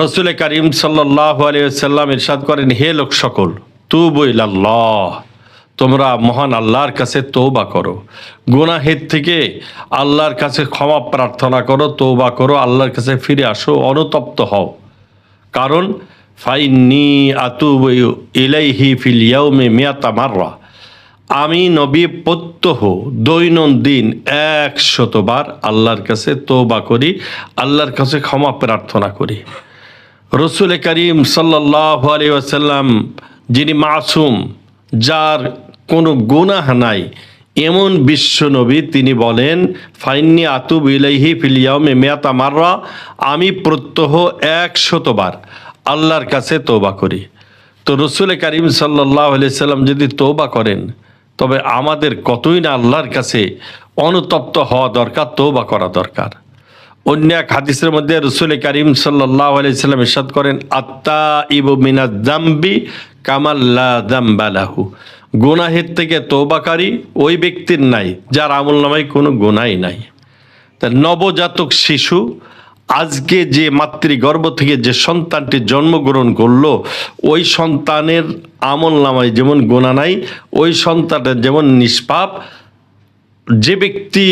রসুল করিম সাল্লাল্লাহু আলাইহি ওয়াসাল্লাম ইরশাদ করেন, হে লোক সকল, তুবু ইলাল্লাহ, তোমরা মহান আল্লাহর কাছে তওবা করো, গুনাহের থেকে আল্লাহর কাছে ক্ষমা প্রার্থনা করো, তওবা করো, আল্লাহর কাছে ফিরে আসো, অনুতপ্ত হও। কারণ ফাইন্নী আতুবু ইলাইহি ফিল ইয়াউমি মিয়াতা মাররা, আমি নবী প্রত্যহ দৈনন্দিন 100 বার আল্লাহর কাছে তওবা করি, আল্লাহর কাছে ক্ষমা প্রার্থনা করি। রসুল করিম সাল্লাল্লাহু আলাইহি ওয়াসাল্লাম, যিনি মাসুম, যার কোনো গুনাহ নাই, এমন বিশ্ব নবী, তিনি বলেন ফাইন্নী আতুবু ইলাইহি ফিল ইয়াউমি মিয়াতা মাররা, আমি প্রত্যহ 100 বার আল্লাহর কাছে তওবা করি। তো রসুল করিম সাল্লাল্লাহু আলাইহি ওয়াসাল্লাম যদি তওবা করেন, তবে আমাদের কতই না আল্লাহর কাছে অনুতপ্ত হওয়া দরকার, তওবা করা দরকার। অন্য এক হাদিসের মধ্যে রসুল করিম সাল্লাল্লাহু আলাইহি ওয়াসাল্লাম ইরশাদ করেন, আত্তাইবু মিনাজ যামবি কামান লা যামবা লাহু, গুনাহের থেকে তওবাকারী ওই ব্যক্তির নাই যার আমলনামায় কোনো গুনাহই নাই। তা নবজাতক শিশু, আজকে যে মাতৃগর্ভ থেকে যে সন্তানটি জন্মগ্রহণ করলো, ওই সন্তানের আমলনামায় যেমন গুনাহ নাই, ওই সন্তানের যেমন নিষ্পাপ। যে ব্যক্তি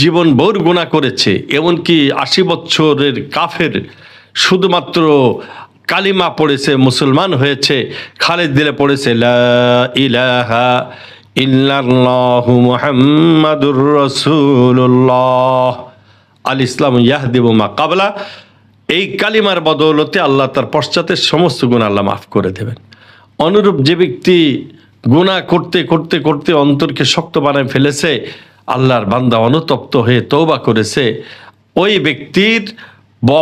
জীবন ভর গুনাহ করেছে, এমনকি 80 বছরের কাফের, শুধুমাত্র কালিমা পড়েছে, মুসলমান হয়েছে, খালেদ দিলে পড়েছে লা ইলাহা ইল্লাল্লাহু মুহাম্মাদুর রাসূলুল্লাহ আল ইসলাম ইয়াহদিবু মা কাবলা, এই কালিমার বদৌলতে আল্লাহ তার পশ্চাতের সমস্ত গুনাহ আল্লাহ মাফ করে দেবেন। অনুরূপ যে ব্যক্তি গুনাহ করতে করতে করতে অন্তরকে শক্ত বানায় ফেলেছে, আল্লাহর বান্দা অনুতপ্ত হয়ে তওবা করেছে, ওই ব্যক্তির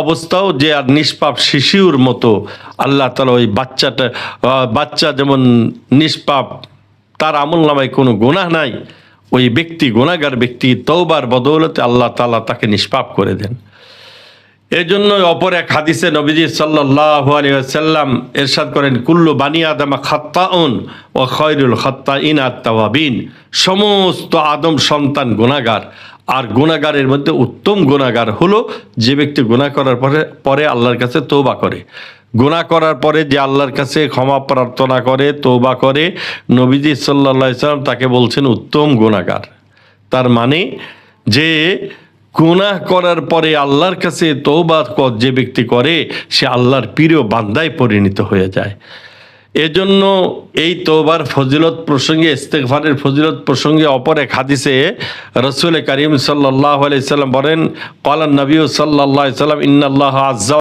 অবস্থাও যে আর নিষ্পাপ শিশুর মতো। আল্লাহ তাআলা ওই বাচ্চা যেমন নিষ্পাপ, তার আমলনামায় কোনো গুনাহ নাই, ওই ব্যক্তি গুনাহগার ব্যক্তি তওবার বদৌলতে আল্লাহ তাআলা তাকে নিষ্পাপ করে দেন। এই জন্য অপর এক হাদিসে নবীজি সাল্লাল্লাহু আলাইহি ওয়াসাল্লাম ইরশাদ করেন, কুল্লু বানি আদম খাত্তাউন ওয়া খায়রুল খাত্তাইন আত-তাওয়াবিন, সমস্ত আদম সন্তান গুনাহগার, আর গুনাহগারের মধ্যে উত্তম গুনাহগার হলো যে ব্যক্তি গুনাহ করার পরে আল্লাহর কাছে তওবা করে। গুনাহ করার পরে যে আল্লাহর কাছে ক্ষমা প্রার্থনা করে, তওবা করে, নবীজি সাল্লাল্লাহু আলাইহি ওয়াসাল্লাম তাকে বলছেন উত্তম গুনাহগার। তার মানে যে গুনাহ করার পরে আল্লাহর কাছে তওবা যে ব্যক্তি করে, সে আল্লাহর প্রিয় বান্দায় পরিণত হয়ে যায়। এজন্য এই তওবার ফজিলত প্রসঙ্গে, ইস্তেগফারের ফজিলত প্রসঙ্গে অপর এক হাদিসে রাসূল করিম সাল্লাল্লাহু আলাইহি ওয়াসাল্লাম বলেন, ক্বালা নবী সাল্লাল্লাহু আলাইহি ওয়াসাল্লাম, ইন্নাল্লাহা আযজা